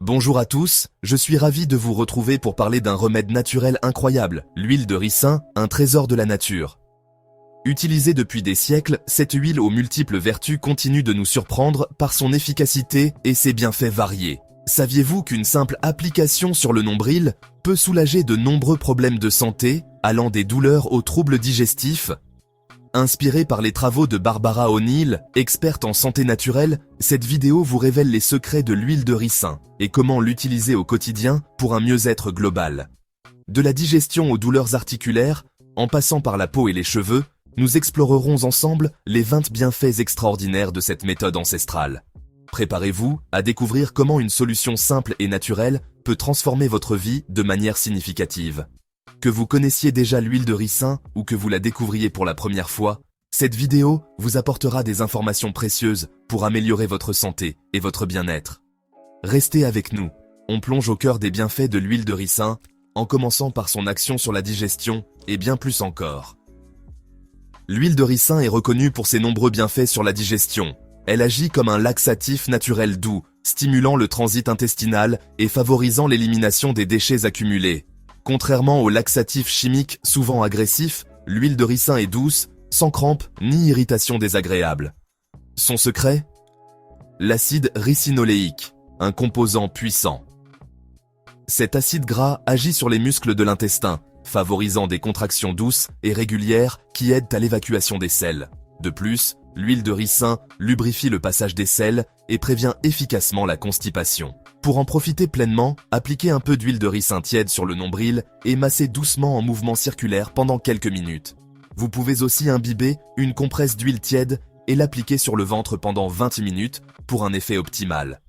Bonjour à tous, je suis ravi de vous retrouver pour parler d'un remède naturel incroyable, l'huile de ricin, un trésor de la nature. Utilisée depuis des siècles, cette huile aux multiples vertus continue de nous surprendre par son efficacité et ses bienfaits variés. Saviez-vous qu'une simple application sur le nombril peut soulager de nombreux problèmes de santé, allant des douleurs aux troubles digestifs? Inspirée par les travaux de Barbara O'Neill, experte en santé naturelle, cette vidéo vous révèle les secrets de l'huile de ricin et comment l'utiliser au quotidien pour un mieux-être global. De la digestion aux douleurs articulaires, en passant par la peau et les cheveux, nous explorerons ensemble les 20 bienfaits extraordinaires de cette méthode ancestrale. Préparez-vous à découvrir comment une solution simple et naturelle peut transformer votre vie de manière significative. Que vous connaissiez déjà l'huile de ricin ou que vous la découvriez pour la première fois, cette vidéo vous apportera des informations précieuses pour améliorer votre santé et votre bien-être. Restez avec nous, on plonge au cœur des bienfaits de l'huile de ricin, en commençant par son action sur la digestion et bien plus encore. L'huile de ricin est reconnue pour ses nombreux bienfaits sur la digestion. Elle agit comme un laxatif naturel doux, stimulant le transit intestinal et favorisant l'élimination des déchets accumulés. Contrairement aux laxatifs chimiques souvent agressifs, l'huile de ricin est douce, sans crampes ni irritation désagréable. Son secret? L'acide ricinoléique, un composant puissant. Cet acide gras agit sur les muscles de l'intestin, favorisant des contractions douces et régulières qui aident à l'évacuation des selles. De plus, l'huile de ricin lubrifie le passage des selles et prévient efficacement la constipation. Pour en profiter pleinement, appliquez un peu d'huile de ricin tiède sur le nombril et massez doucement en mouvement circulaire pendant quelques minutes. Vous pouvez aussi imbiber une compresse d'huile tiède et l'appliquer sur le ventre pendant 20 minutes pour un effet optimal.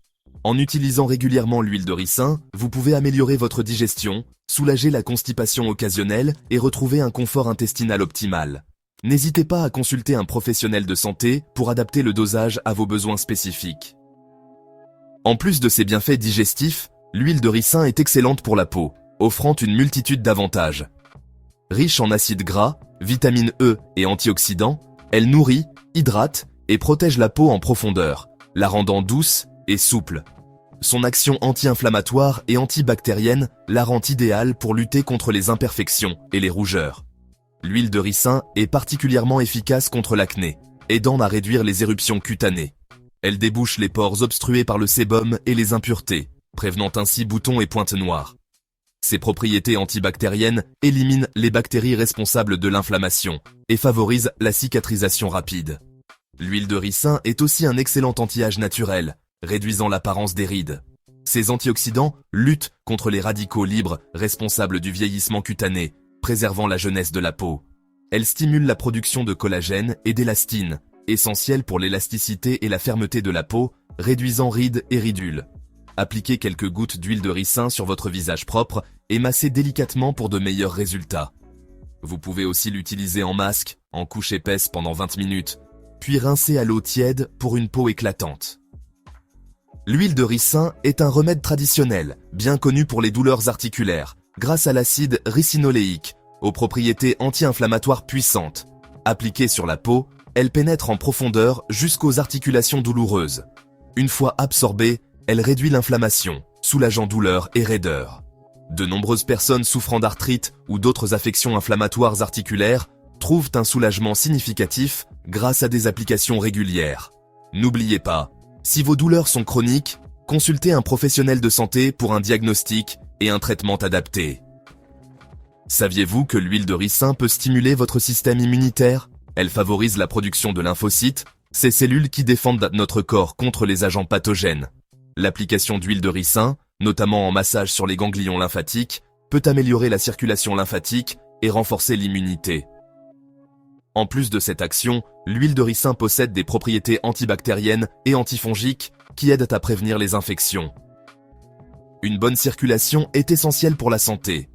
En utilisant régulièrement l'huile de ricin, vous pouvez améliorer votre digestion, soulager la constipation occasionnelle et retrouver un confort intestinal optimal. N'hésitez pas à consulter un professionnel de santé pour adapter le dosage à vos besoins spécifiques. En plus de ses bienfaits digestifs, l'huile de ricin est excellente pour la peau, offrant une multitude d'avantages. Riche en acides gras, vitamine E et antioxydants, elle nourrit, hydrate et protège la peau en profondeur, la rendant douce et souple. Son action anti-inflammatoire et antibactérienne la rend idéale pour lutter contre les imperfections et les rougeurs. L'huile de ricin est particulièrement efficace contre l'acné, aidant à réduire les éruptions cutanées. Elle débouche les pores obstrués par le sébum et les impuretés, prévenant ainsi boutons et pointes noires. Ses propriétés antibactériennes éliminent les bactéries responsables de l'inflammation et favorisent la cicatrisation rapide. L'huile de ricin est aussi un excellent anti-âge naturel, réduisant l'apparence des rides. Ses antioxydants luttent contre les radicaux libres responsables du vieillissement cutané, préservant la jeunesse de la peau. Elle stimule la production de collagène et d'élastine, essentiel pour l'élasticité et la fermeté de la peau, réduisant rides et ridules. Appliquez quelques gouttes d'huile de ricin sur votre visage propre et massez délicatement pour de meilleurs résultats. Vous pouvez aussi l'utiliser en masque, en couche épaisse pendant 20 minutes, puis rincer à l'eau tiède pour une peau éclatante. L'huile de ricin est un remède traditionnel, bien connu pour les douleurs articulaires, grâce à l'acide ricinoléique, aux propriétés anti-inflammatoires puissantes. Appliquée sur la peau, elle pénètre en profondeur jusqu'aux articulations douloureuses. Une fois absorbée, elle réduit l'inflammation, soulageant douleurs et raideurs. De nombreuses personnes souffrant d'arthrite ou d'autres affections inflammatoires articulaires trouvent un soulagement significatif grâce à des applications régulières. N'oubliez pas, si vos douleurs sont chroniques, consultez un professionnel de santé pour un diagnostic et un traitement adapté. Saviez-vous que l'huile de ricin peut stimuler votre système immunitaire? Elle favorise la production de lymphocytes, ces cellules qui défendent notre corps contre les agents pathogènes. L'application d'huile de ricin, notamment en massage sur les ganglions lymphatiques, peut améliorer la circulation lymphatique et renforcer l'immunité. En plus de cette action, l'huile de ricin possède des propriétés antibactériennes et antifongiques qui aident à prévenir les infections. Une bonne circulation est essentielle pour la santé.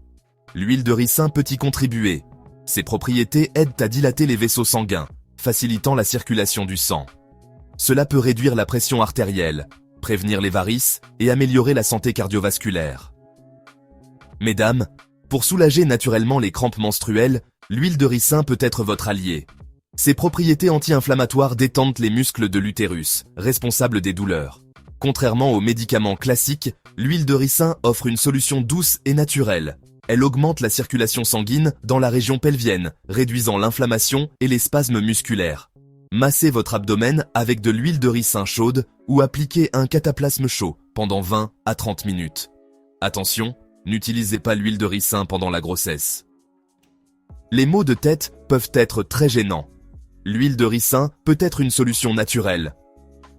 L'huile de ricin peut y contribuer. Ses propriétés aident à dilater les vaisseaux sanguins, facilitant la circulation du sang. Cela peut réduire la pression artérielle, prévenir les varices et améliorer la santé cardiovasculaire. Mesdames, pour soulager naturellement les crampes menstruelles, l'huile de ricin peut être votre allié. Ses propriétés anti-inflammatoires détendent les muscles de l'utérus, responsables des douleurs. Contrairement aux médicaments classiques, L'huile de ricin offre une solution douce et naturelle. Elle augmente la circulation sanguine dans la région pelvienne, réduisant l'inflammation et les spasmes musculaires. Massez votre abdomen avec de l'huile de ricin chaude ou appliquez un cataplasme chaud pendant 20 à 30 minutes. Attention, n'utilisez pas l'huile de ricin pendant la grossesse. Les maux de tête peuvent être très gênants. L'huile de ricin peut être une solution naturelle.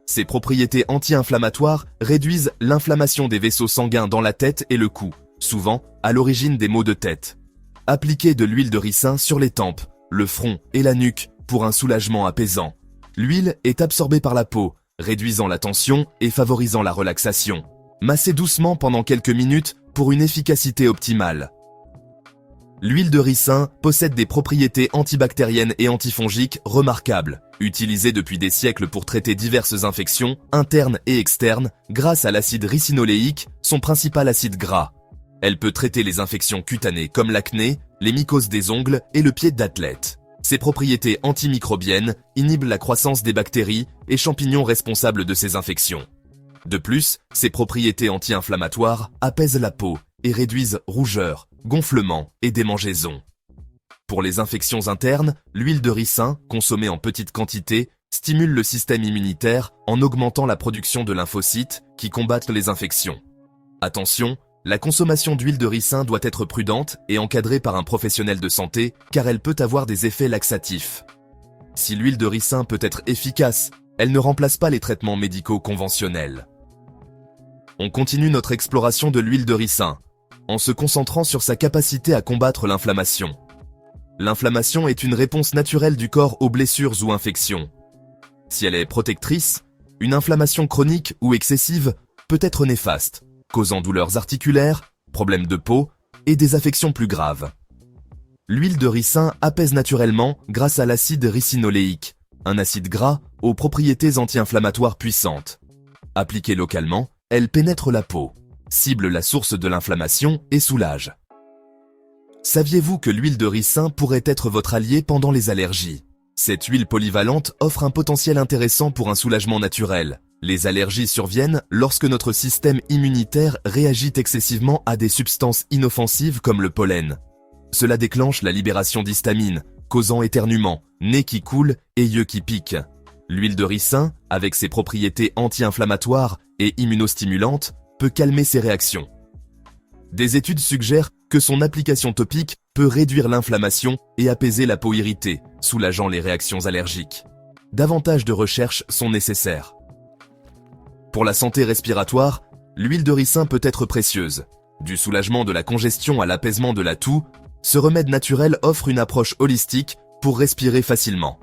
Ses propriétés anti-inflammatoires réduisent l'inflammation des vaisseaux sanguins dans la tête et le cou, souvent à l'origine des maux de tête. Appliquez de l'huile de ricin sur les tempes, le front et la nuque pour un soulagement apaisant. L'huile est absorbée par la peau, réduisant la tension et favorisant la relaxation. Massez doucement pendant quelques minutes pour une efficacité optimale. L'huile de ricin possède des propriétés antibactériennes et antifongiques remarquables, utilisées depuis des siècles pour traiter diverses infections, internes et externes, grâce à l'acide ricinoléique, son principal acide gras. Elle peut traiter les infections cutanées comme l'acné, les mycoses des ongles et le pied d'athlète. Ses propriétés antimicrobiennes inhibent la croissance des bactéries et champignons responsables de ces infections. De plus, ses propriétés anti-inflammatoires apaisent la peau et réduisent rougeur, gonflement et démangeaisons. Pour les infections internes, l'huile de ricin, consommée en petite quantité, stimule le système immunitaire en augmentant la production de lymphocytes qui combattent les infections. Attention, la consommation d'huile de ricin doit être prudente et encadrée par un professionnel de santé car elle peut avoir des effets laxatifs. Si l'huile de ricin peut être efficace, elle ne remplace pas les traitements médicaux conventionnels. On continue notre exploration de l'huile de ricin, en se concentrant sur sa capacité à combattre l'inflammation. L'inflammation est une réponse naturelle du corps aux blessures ou infections. Si elle est protectrice, une inflammation chronique ou excessive peut être néfaste, causant douleurs articulaires, problèmes de peau et des affections plus graves. L'huile de ricin apaise naturellement grâce à l'acide ricinoléique, un acide gras aux propriétés anti-inflammatoires puissantes. Appliquée localement, elle pénètre la peau, cible la source de l'inflammation et soulage. Saviez-vous que l'huile de ricin pourrait être votre allié pendant les allergies? Cette huile polyvalente offre un potentiel intéressant pour un soulagement naturel. Les allergies surviennent lorsque notre système immunitaire réagit excessivement à des substances inoffensives comme le pollen. Cela déclenche la libération d'histamine, causant éternuement, nez qui coule et yeux qui piquent. L'huile de ricin, avec ses propriétés anti-inflammatoires et immunostimulantes, peut calmer ces réactions. Des études suggèrent que son application topique peut réduire l'inflammation et apaiser la peau irritée, soulageant les réactions allergiques. Davantage de recherches sont nécessaires. Pour la santé respiratoire, l'huile de ricin peut être précieuse. Du soulagement de la congestion à l'apaisement de la toux, ce remède naturel offre une approche holistique pour respirer facilement.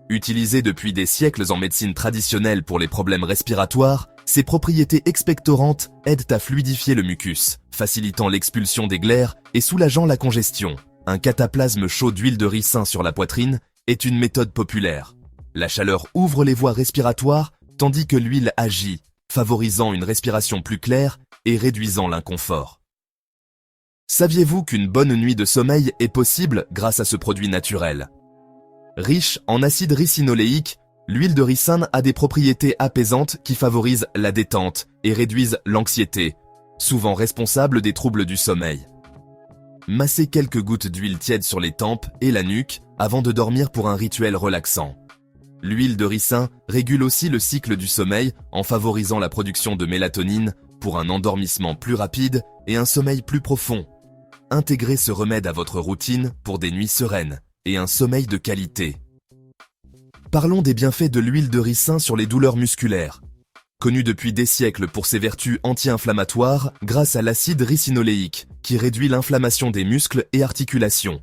Utilisé depuis des siècles en médecine traditionnelle pour les problèmes respiratoires, ses propriétés expectorantes aident à fluidifier le mucus, facilitant l'expulsion des glaires et soulageant la congestion. Un cataplasme chaud d'huile de ricin sur la poitrine est une méthode populaire. La chaleur ouvre les voies respiratoires tandis que l'huile agit, favorisant une respiration plus claire et réduisant l'inconfort. Saviez-vous qu'une bonne nuit de sommeil est possible grâce à ce produit naturel? Riche en acide ricinoléique, l'huile de ricin a des propriétés apaisantes qui favorisent la détente et réduisent l'anxiété, souvent responsable des troubles du sommeil. Massez quelques gouttes d'huile tiède sur les tempes et la nuque avant de dormir pour un rituel relaxant. L'huile de ricin régule aussi le cycle du sommeil en favorisant la production de mélatonine pour un endormissement plus rapide et un sommeil plus profond. Intégrez ce remède à votre routine pour des nuits sereines et un sommeil de qualité. Parlons des bienfaits de l'huile de ricin sur les douleurs musculaires. Connue depuis des siècles pour ses vertus anti-inflammatoires grâce à l'acide ricinoléique qui réduit l'inflammation des muscles et articulations.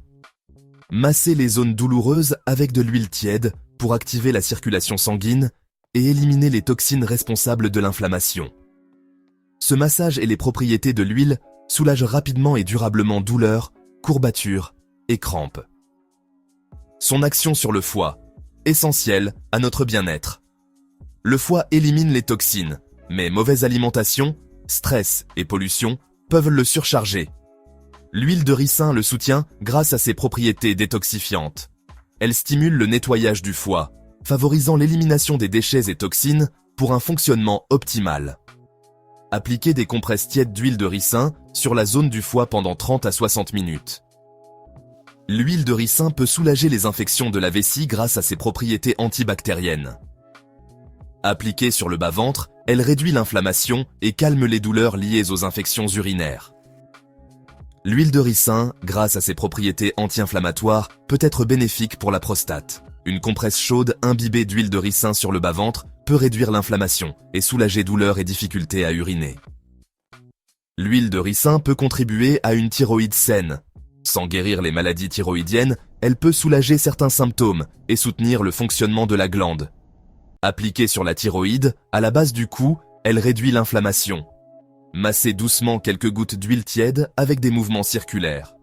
Massez les zones douloureuses avec de l'huile tiède pour activer la circulation sanguine et éliminer les toxines responsables de l'inflammation. Ce massage et les propriétés de l'huile soulagent rapidement et durablement douleurs, courbatures et crampes. Son action sur le foie, essentielle à notre bien-être. Le foie élimine les toxines, mais mauvaise alimentation, stress et pollution peuvent le surcharger. L'huile de ricin le soutient grâce à ses propriétés détoxifiantes. Elle stimule le nettoyage du foie, favorisant l'élimination des déchets et toxines pour un fonctionnement optimal. Appliquez des compresses tièdes d'huile de ricin sur la zone du foie pendant 30 à 60 minutes. L'huile de ricin peut soulager les infections de la vessie grâce à ses propriétés antibactériennes. Appliquée sur le bas-ventre, elle réduit l'inflammation et calme les douleurs liées aux infections urinaires. L'huile de ricin, grâce à ses propriétés anti-inflammatoires, peut être bénéfique pour la prostate. Une compresse chaude imbibée d'huile de ricin sur le bas-ventre peut réduire l'inflammation et soulager douleurs et difficultés à uriner. L'huile de ricin peut contribuer à une thyroïde saine. Sans guérir les maladies thyroïdiennes, elle peut soulager certains symptômes et soutenir le fonctionnement de la glande. Appliquée sur la thyroïde, à la base du cou, elle réduit l'inflammation. Massez doucement quelques gouttes d'huile tiède avec des mouvements circulaires.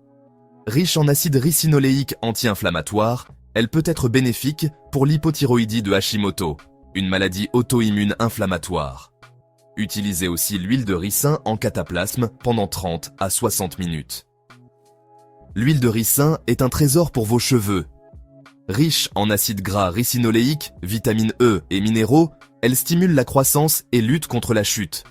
Riche en acide ricinoléique anti-inflammatoire, elle peut être bénéfique pour l'hypothyroïdie de Hashimoto, une maladie auto-immune inflammatoire. Utilisez aussi l'huile de ricin en cataplasme pendant 30 à 60 minutes. L'huile de ricin est un trésor pour vos cheveux. Riche en acides gras ricinoléiques, vitamine E et minéraux, elle stimule la croissance et lutte contre la chute.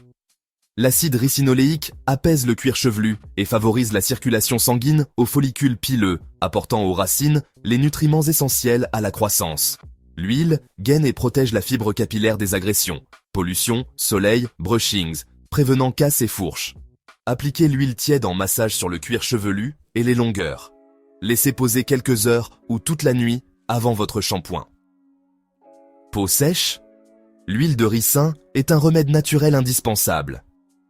L'acide ricinoléique apaise le cuir chevelu et favorise la circulation sanguine aux follicules pileux, apportant aux racines les nutriments essentiels à la croissance. L'huile gaine et protège la fibre capillaire des agressions, pollution, soleil, brushings, prévenant casse et fourches. Appliquez l'huile tiède en massage sur le cuir chevelu et les longueurs. Laissez poser quelques heures ou toute la nuit avant votre shampoing. Peau sèche? L'huile de ricin est un remède naturel indispensable.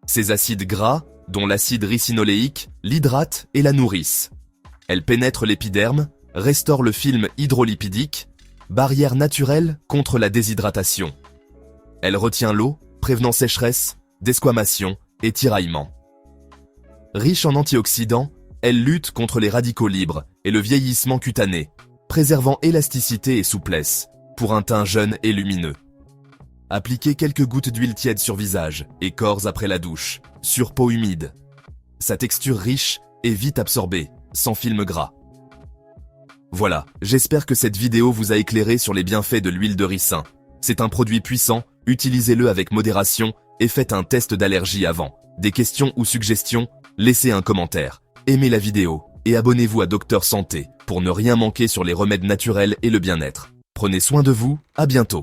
Ses acides gras, dont l'acide ricinoléique, l'hydratent et la nourrissent. Elle pénètre l'épiderme, restaure le film hydrolipidique, barrière naturelle contre la déshydratation. Elle retient l'eau, prévenant sécheresse, desquamation et tiraillement. Riche en antioxydants, elle lutte contre les radicaux libres et le vieillissement cutané, préservant élasticité et souplesse, pour un teint jeune et lumineux. Appliquez quelques gouttes d'huile tiède sur visage et corps après la douche, sur peau humide. Sa texture riche est vite absorbée, sans film gras. Voilà, j'espère que cette vidéo vous a éclairé sur les bienfaits de l'huile de ricin. C'est un produit puissant, utilisez-le avec modération et faites un test d'allergie avant. Des questions ou suggestions, laissez un commentaire, aimez la vidéo et abonnez-vous à Docteur Santé pour ne rien manquer sur les remèdes naturels et le bien-être. Prenez soin de vous, à bientôt.